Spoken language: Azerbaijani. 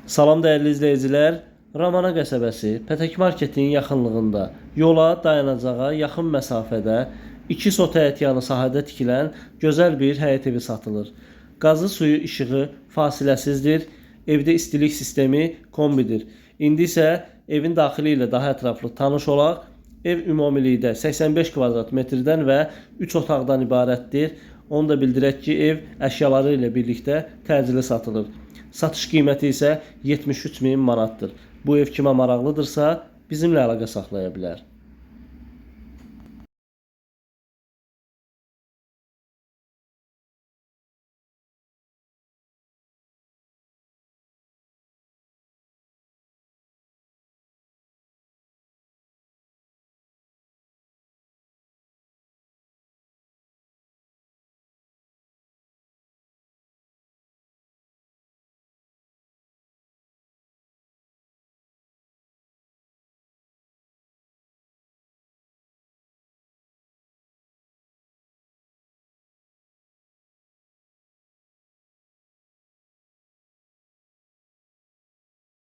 Salam dəyərli izləyicilər. Ramana qəsəbəsi Pətək Marketin yaxınlığında yola, dayanacağa yaxın məsafədə 2 sotəyət yanı sahədə tikilən gözəl bir həyət evi satılır. Qazı, suyu, işığı fasiləsizdir. Evdə istilik sistemi kombidir. İndi isə evin daxili ilə daha ətraflı tanış olaq. Ev ümumilikdə 85 kvadrat metrdən və 3 otaqdan ibarətdir. Onu da bildirək ki, ev əşyaları ilə birlikdə təcili satılır. Satış qiyməti isə 73.000 manatdır. Bu ev kimə maraqlıdırsa bizimlə əlaqə saxlaya bilər.